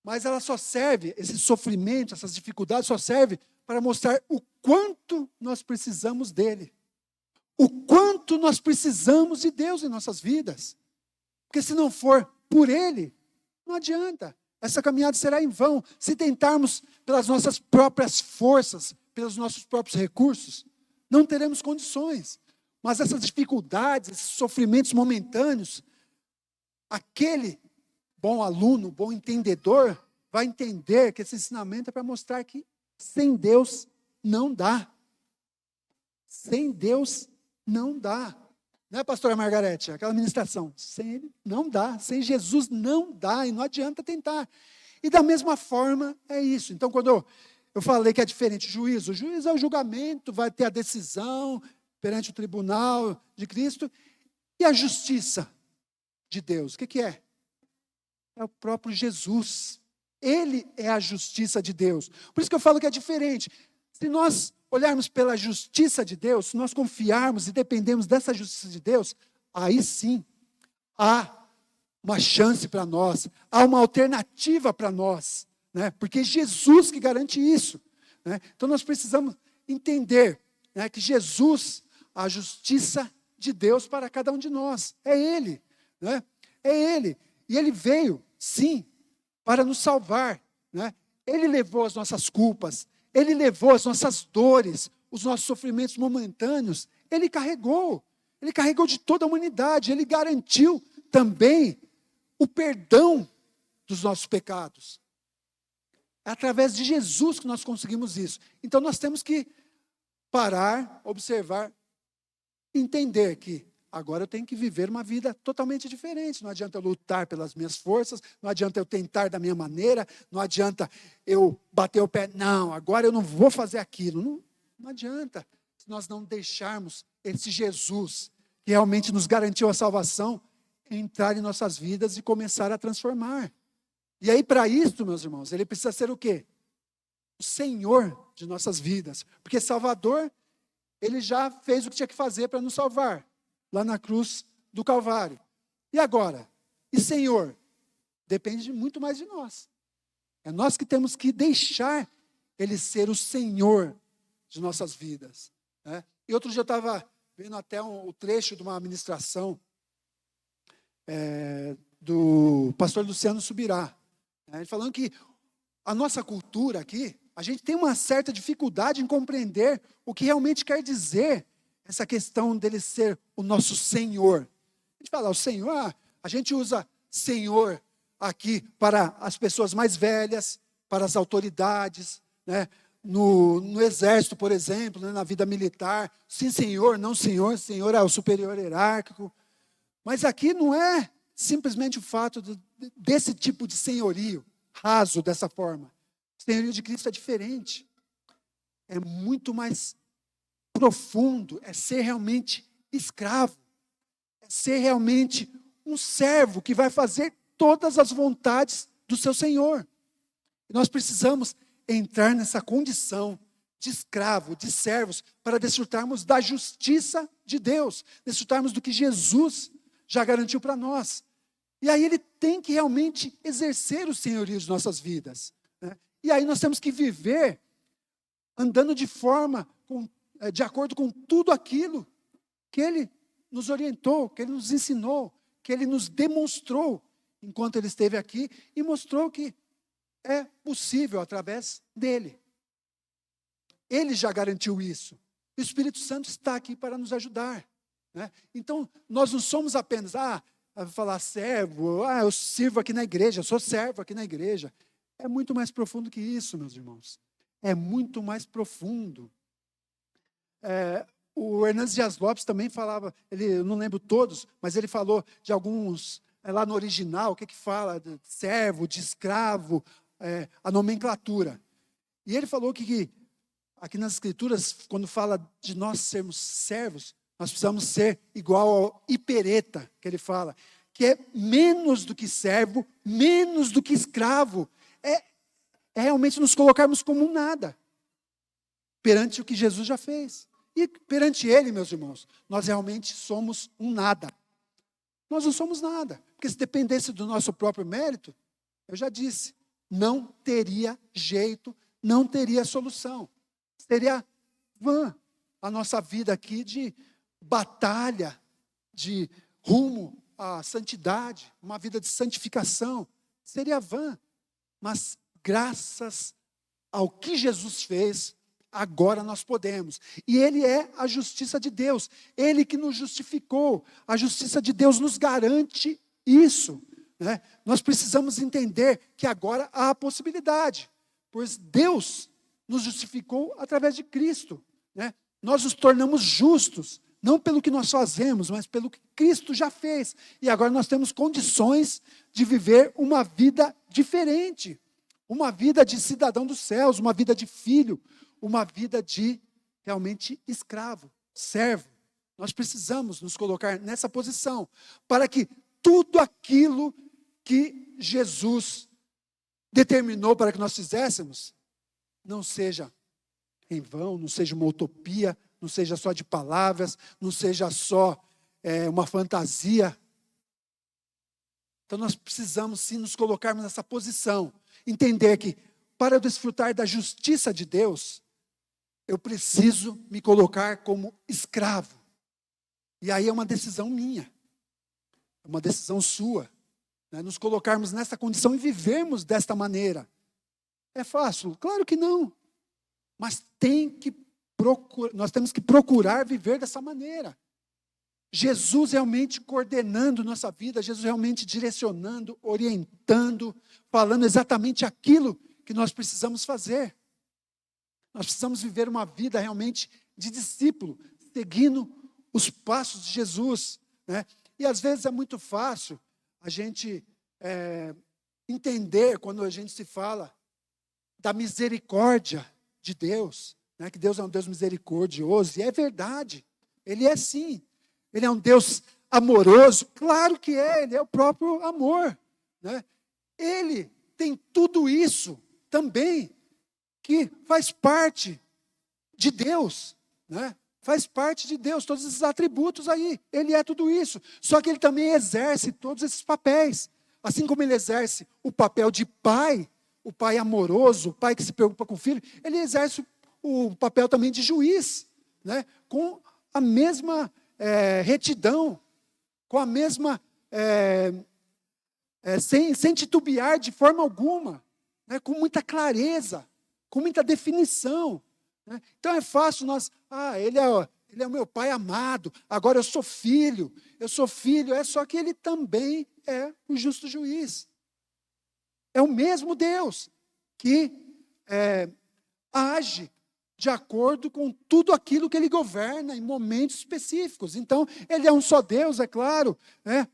Mas ela só serve, esse sofrimento, essas dificuldades só serve para mostrar o quanto nós precisamos dele. O quanto nós precisamos de Deus em nossas vidas. Porque se não for por ele, não adianta. Essa caminhada será em vão. Se tentarmos pelas nossas próprias forças, pelos nossos próprios recursos, não teremos condições. Mas essas dificuldades, esses sofrimentos momentâneos, aquele bom aluno, bom entendedor, vai entender que esse ensinamento é para mostrar que sem Deus não dá. Sem Deus não dá. Né, pastora Margarete? Aquela ministração. Sem Ele não dá. Sem Jesus não dá. E não adianta tentar. E da mesma forma é isso. Então, quando eu falei que é diferente o juízo é o julgamento, vai ter a decisão perante o tribunal de Cristo. E a justiça de Deus, o que é? É o próprio Jesus. Ele é a justiça de Deus. Por isso que eu falo que é diferente. Se nós olharmos pela justiça de Deus, se nós confiarmos e dependemos dessa justiça de Deus, aí sim, há uma chance para nós, há uma alternativa para nós, né? Porque é Jesus que garante isso, né? Então nós precisamos entender, né, que Jesus, a justiça de Deus para cada um de nós, é Ele, né? É Ele, e Ele veio, sim, para nos salvar, né? Ele levou as nossas culpas, Ele levou as nossas dores, os nossos sofrimentos momentâneos, Ele carregou de toda a humanidade, Ele garantiu também o perdão dos nossos pecados. É através de Jesus que nós conseguimos isso. Então nós temos que parar, observar, entender que agora eu tenho que viver uma vida totalmente diferente. Não adianta eu lutar pelas minhas forças, não adianta eu tentar da minha maneira, não adianta eu bater o pé. Não, agora eu não vou fazer aquilo. Não adianta. Se nós não deixarmos esse Jesus, que realmente nos garantiu a salvação, entrar em nossas vidas e começar a transformar. E aí, para isso, meus irmãos, ele precisa ser o quê? O Senhor de nossas vidas. Porque Salvador, ele já fez o que tinha que fazer para nos salvar, lá na cruz do Calvário. E agora? E Senhor? Depende muito mais de nós. É nós que temos que deixar Ele ser o Senhor de nossas vidas, né? E outro dia eu estava vendo até o trecho de uma ministração do pastor Luciano Subirá, né? Ele falando que a nossa cultura aqui, a gente tem uma certa dificuldade em compreender o que realmente quer dizer essa questão dele ser o nosso Senhor. A gente fala, o Senhor, a gente usa Senhor aqui para as pessoas mais velhas, para as autoridades, né? No exército, por exemplo, né? Na vida militar, sim Senhor, não Senhor, Senhor é o superior hierárquico. Mas aqui não é simplesmente o fato desse tipo de senhorio, raso dessa forma. O senhorio de Cristo é diferente. É muito mais profundo, é ser realmente escravo, é ser realmente um servo que vai fazer todas as vontades do seu Senhor. E nós precisamos entrar nessa condição de escravo, de servos, para desfrutarmos da justiça de Deus, desfrutarmos do que Jesus já garantiu para nós. E aí Ele tem que realmente exercer o senhorio de nossas vidas, né? E aí nós temos que viver andando de acordo com tudo aquilo que Ele nos orientou, que Ele nos ensinou, que Ele nos demonstrou enquanto Ele esteve aqui e mostrou que é possível através dEle. Ele já garantiu isso. O Espírito Santo está aqui para nos ajudar, né? Então, nós não somos apenas, falar servo, eu sirvo aqui na igreja, eu sou servo aqui na igreja. É muito mais profundo que isso, meus irmãos. É muito mais profundo. O Hernandes Dias Lopes também falava, eu não lembro todos, mas ele falou de alguns, lá no original, o que fala? De servo, de escravo, a nomenclatura. E ele falou que aqui nas Escrituras, quando fala de nós sermos servos, nós precisamos ser igual ao hipereta, que ele fala, que é menos do que servo, menos do que escravo. É realmente nos colocarmos como um nada, perante o que Jesus já fez. E perante Ele, meus irmãos, nós realmente somos um nada. Nós não somos nada, porque se dependesse do nosso próprio mérito, eu já disse, não teria jeito, não teria solução. Seria vã a nossa vida aqui de batalha, de rumo à santidade, uma vida de santificação. Seria vã, mas graças ao que Jesus fez, agora nós podemos. E Ele é a justiça de Deus. Ele que nos justificou. A justiça de Deus nos garante isso, né? Nós precisamos entender que agora há a possibilidade, pois Deus nos justificou através de Cristo, né? Nós nos tornamos justos, não pelo que nós fazemos, mas pelo que Cristo já fez. E agora nós temos condições de viver uma vida diferente. Uma vida de cidadão dos céus, uma vida de filho, uma vida de realmente escravo, servo. Nós precisamos nos colocar nessa posição, para que tudo aquilo que Jesus determinou para que nós fizéssemos, não seja em vão, não seja uma utopia, não seja só de palavras, não seja só uma fantasia. Então nós precisamos sim nos colocarmos nessa posição, entender que para desfrutar da justiça de Deus, eu preciso me colocar como escravo. E aí é uma decisão minha, é uma decisão sua, né? Nos colocarmos nessa condição e vivermos desta maneira. É fácil? Claro que não. Mas nós temos que procurar viver dessa maneira. Jesus realmente coordenando nossa vida, Jesus realmente direcionando, orientando, falando exatamente aquilo que nós precisamos fazer. Nós precisamos viver uma vida realmente de discípulo, seguindo os passos de Jesus, né? E às vezes é muito fácil a gente entender quando a gente se fala da misericórdia de Deus, né? Que Deus é um Deus misericordioso, e é verdade, Ele é sim. Ele é um Deus amoroso, claro que Ele é o próprio amor, né? Ele tem tudo isso também, que faz parte de Deus, né? Faz parte de Deus, todos esses atributos aí, Ele é tudo isso. Só que Ele também exerce todos esses papéis, assim como Ele exerce o papel de pai, o pai amoroso, o pai que se preocupa com o filho, Ele exerce o papel também de juiz, né? Com a mesma retidão, com a mesma, sem titubear de forma alguma, né? Com muita clareza, com muita definição, né? Então é fácil nós, ele é o meu pai amado, agora eu sou filho, só que Ele também é o justo juiz. É o mesmo Deus que age de acordo com tudo aquilo que Ele governa em momentos específicos. Então, Ele é um só Deus, é claro,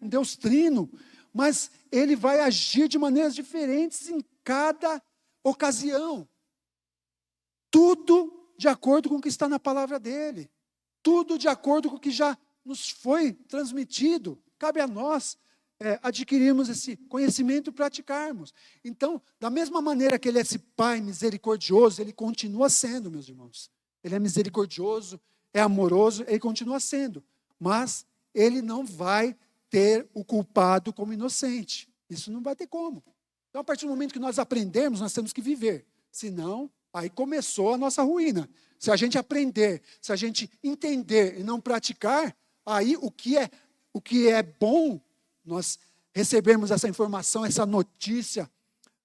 um Deus trino, mas Ele vai agir de maneiras diferentes em cada ocasião. Tudo de acordo com o que está na palavra dEle. Tudo de acordo com o que já nos foi transmitido. Cabe a nós adquirirmos esse conhecimento e praticarmos. Então, da mesma maneira que Ele é esse Pai misericordioso, Ele continua sendo, meus irmãos. Ele é misericordioso, é amoroso, Ele continua sendo. Mas Ele não vai ter o culpado como inocente. Isso não vai ter como. Então, a partir do momento que nós aprendemos, nós temos que viver. Senão, aí começou a nossa ruína. Se a gente aprender, se a gente entender e não praticar, aí o que é bom, nós recebemos essa informação, essa notícia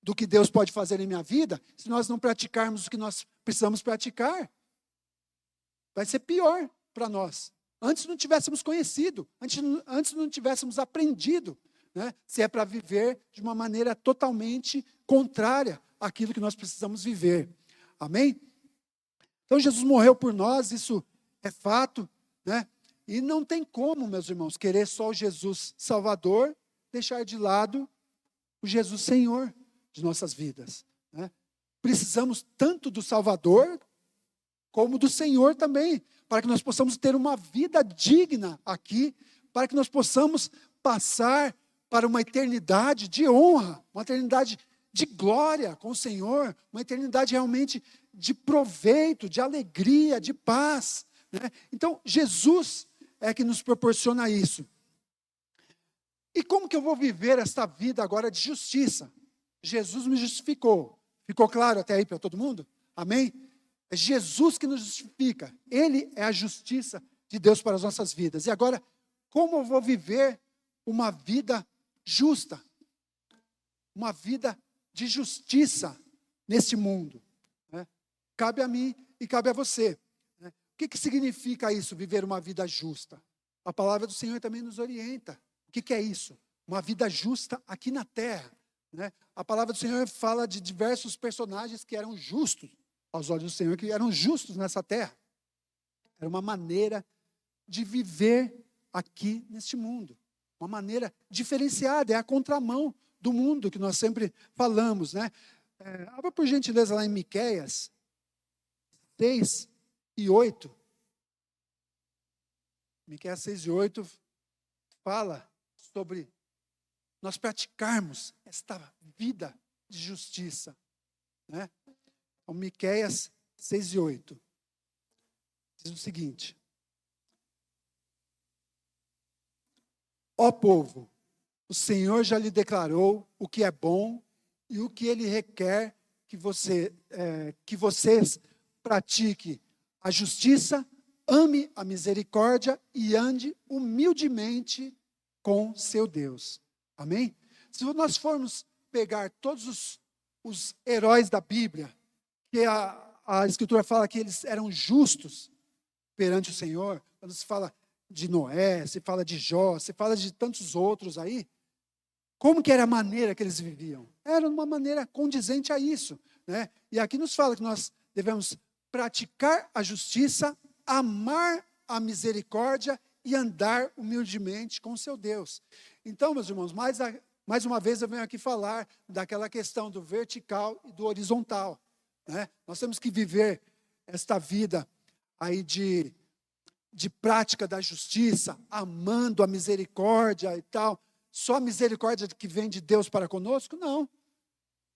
do que Deus pode fazer em minha vida, se nós não praticarmos o que nós precisamos praticar, vai ser pior para nós. Antes não tivéssemos conhecido, antes não tivéssemos aprendido, né? Se é para viver de uma maneira totalmente contrária àquilo que nós precisamos viver. Amém? Então Jesus morreu por nós, isso é fato, né? E não tem como, meus irmãos, querer só o Jesus Salvador, deixar de lado o Jesus Senhor de nossas vidas, né? Precisamos tanto do Salvador, como do Senhor também, para que nós possamos ter uma vida digna aqui, para que nós possamos passar para uma eternidade de honra, uma eternidade de glória com o Senhor, uma eternidade realmente de proveito, de alegria, de paz, né? Então, Jesus é que nos proporciona isso. E como que eu vou viver esta vida agora de justiça? Jesus me justificou. Ficou claro até aí para todo mundo? Amém? É Jesus que nos justifica. Ele é a justiça de Deus para as nossas vidas. E agora, como eu vou viver uma vida justa? Uma vida de justiça nesse mundo, né? Cabe a mim e cabe a você, né? O que significa isso, viver uma vida justa? A palavra do Senhor também nos orienta. O que é isso? Uma vida justa aqui na terra, né? A palavra do Senhor fala de diversos personagens que eram justos aos olhos do Senhor, que eram justos nessa terra. Era uma maneira de viver aqui neste mundo. Uma maneira diferenciada, é a contramão do mundo que nós sempre falamos, né? Abra por gentileza lá em Miqueias 6 e 8. Miqueias 6 e 8 fala sobre nós praticarmos esta vida de justiça, né? Então, Miqueias 6 e 8 diz o seguinte: ó povo, o Senhor já lhe declarou o que é bom e o que Ele requer que vocês pratiquem a justiça, ame a misericórdia e ande humildemente com seu Deus. Amém? Se nós formos pegar todos os heróis da Bíblia, que a Escritura fala que eles eram justos perante o Senhor, quando se fala de Noé, se fala de Jó, se fala de tantos outros aí, como que era a maneira que eles viviam? Era uma maneira condizente a isso, né? E aqui nos fala que nós devemos praticar a justiça, amar a misericórdia e andar humildemente com o seu Deus. Então, meus irmãos, mais uma vez eu venho aqui falar daquela questão do vertical e do horizontal, né? Nós temos que viver esta vida aí de prática da justiça, amando a misericórdia e tal. Só a misericórdia que vem de Deus para conosco? Não.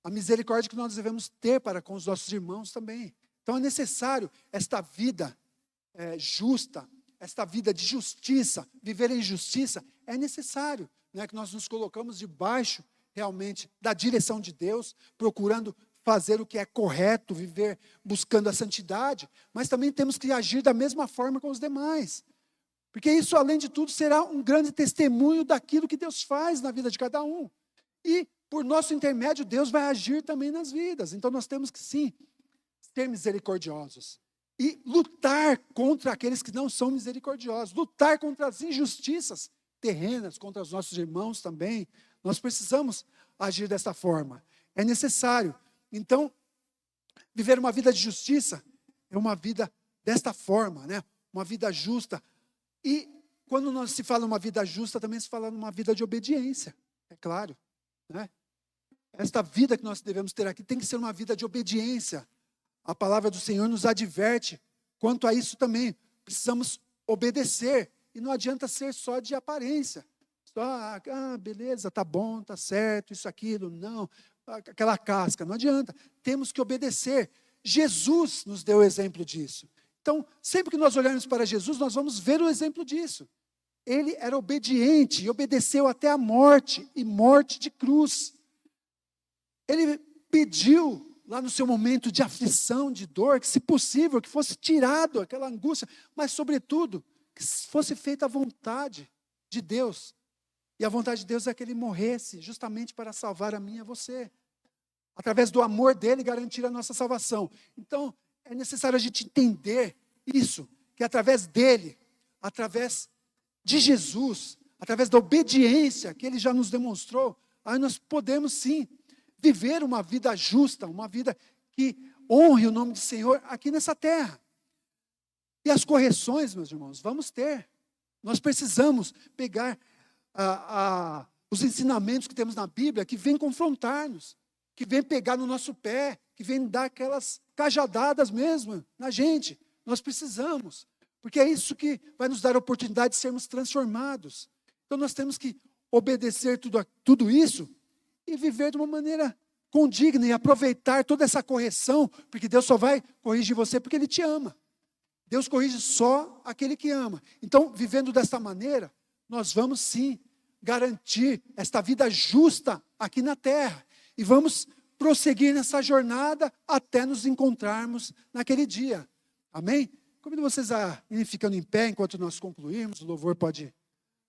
A misericórdia que nós devemos ter para com os nossos irmãos também. Então é necessário esta vida justa, esta vida de justiça, viver em justiça, é necessário, né, que nós nos colocamos debaixo realmente da direção de Deus, procurando fazer o que é correto, viver buscando a santidade, mas também temos que agir da mesma forma com os demais. Porque isso, além de tudo, será um grande testemunho daquilo que Deus faz na vida de cada um. E, por nosso intermédio, Deus vai agir também nas vidas. Então, nós temos que, sim, ser misericordiosos. E lutar contra aqueles que não são misericordiosos. Lutar contra as injustiças terrenas, contra os nossos irmãos também. Nós precisamos agir dessa forma. É necessário. Então, viver uma vida de justiça é uma vida desta forma, né? Uma vida justa. E quando se fala uma vida justa, também se fala numa vida de obediência, é claro, né? Esta vida que nós devemos ter aqui tem que ser uma vida de obediência. A palavra do Senhor nos adverte quanto a isso também. Precisamos obedecer. E não adianta ser só de aparência. Só, beleza, tá bom, tá certo, isso, aquilo. Não, aquela casca, não adianta. Temos que obedecer. Jesus nos deu o exemplo disso. Então, sempre que nós olharmos para Jesus, nós vamos ver o exemplo disso. Ele era obediente e obedeceu até a morte, e morte de cruz. Ele pediu, lá no seu momento de aflição, de dor, que se possível, que fosse tirado aquela angústia, mas sobretudo, que fosse feita a vontade de Deus. E a vontade de Deus é que ele morresse, justamente para salvar a mim e a você. Através do amor dele, garantir a nossa salvação. Então, é necessário a gente entender isso, que através dele, através de Jesus, através da obediência que ele já nos demonstrou, aí nós podemos sim viver uma vida justa, uma vida que honre o nome do Senhor aqui nessa terra. E as correções, meus irmãos, vamos ter. Nós precisamos pegar os ensinamentos que temos na Bíblia, que vêm confrontar-nos, que vêm pegar no nosso pé, que vêm dar aquelas cajadadas mesmo na gente. Nós precisamos, porque é isso que vai nos dar a oportunidade de sermos transformados. Então nós temos que obedecer tudo isso e viver de uma maneira condigna e aproveitar toda essa correção, porque Deus só vai corrigir você porque Ele te ama. Deus corrige só aquele que ama. Então, vivendo desta maneira, nós vamos sim garantir esta vida justa aqui na terra. E vamos prosseguir nessa jornada até nos encontrarmos naquele dia. Amém? Convido vocês a irem ficando em pé enquanto nós concluirmos. O louvor pode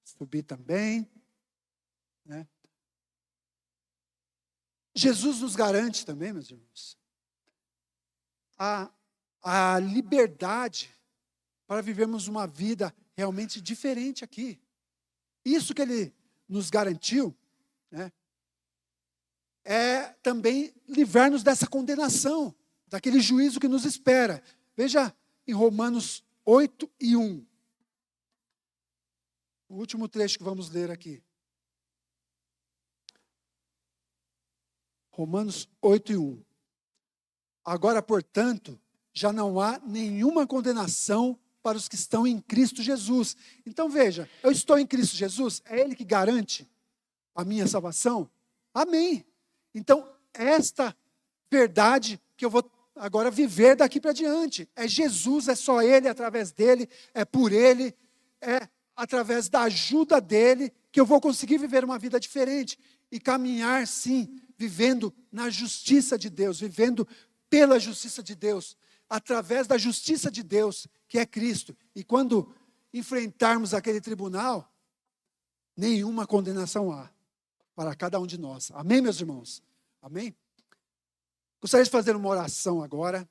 subir também, né? Jesus nos garante também, meus irmãos, a liberdade para vivermos uma vida realmente diferente aqui. Isso que Ele nos garantiu, né, é também livrar-nos dessa condenação, daquele juízo que nos espera. Veja em Romanos 8:1. O último trecho que vamos ler aqui. Romanos 8:1. Agora, portanto, já não há nenhuma condenação para os que estão em Cristo Jesus. Então veja, eu estou em Cristo Jesus, é Ele que garante a minha salvação? Amém. Então, esta verdade que eu vou agora viver daqui para diante, é Jesus, é só Ele, através dEle, é por Ele, é através da ajuda dEle, que eu vou conseguir viver uma vida diferente e caminhar sim, vivendo na justiça de Deus, vivendo pela justiça de Deus, através da justiça de Deus, que é Cristo. E quando enfrentarmos aquele tribunal, nenhuma condenação há para cada um de nós. Amém, meus irmãos? Amém? Gostaria de fazer uma oração agora,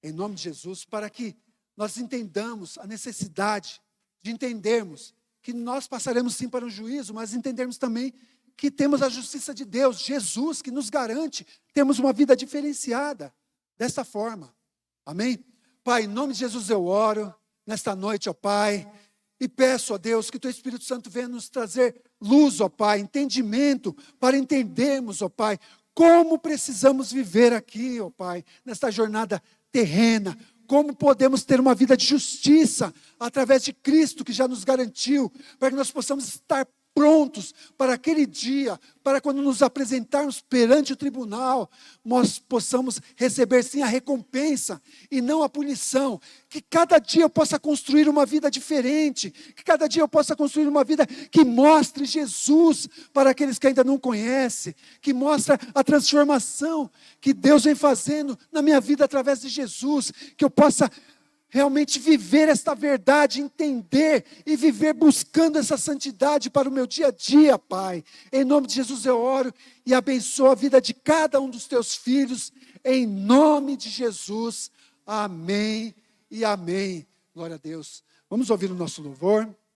em nome de Jesus, para que nós entendamos a necessidade de entendermos que nós passaremos sim para o juízo, mas entendermos também que temos a justiça de Deus, Jesus, que nos garante, temos uma vida diferenciada dessa forma. Amém? Pai, em nome de Jesus eu oro nesta noite, ó Pai, e peço a Deus que Teu Espírito Santo venha nos trazer luz, ó Pai, entendimento, para entendermos, ó Pai, como precisamos viver aqui, ó Pai, nesta jornada terrena, como podemos ter uma vida de justiça através de Cristo que já nos garantiu, para que nós possamos estar prontos para aquele dia, para quando nos apresentarmos perante o tribunal, nós possamos receber sim a recompensa e não a punição. Que cada dia eu possa construir uma vida diferente, que cada dia eu possa construir uma vida que mostre Jesus para aqueles que ainda não conhecem, que mostre a transformação que Deus vem fazendo na minha vida através de Jesus, que eu possa realmente viver esta verdade, entender e viver buscando essa santidade para o meu dia a dia, Pai. Em nome de Jesus eu oro e abençoo a vida de cada um dos Teus filhos, em nome de Jesus. Amém e amém. Glória a Deus. Vamos ouvir o nosso louvor.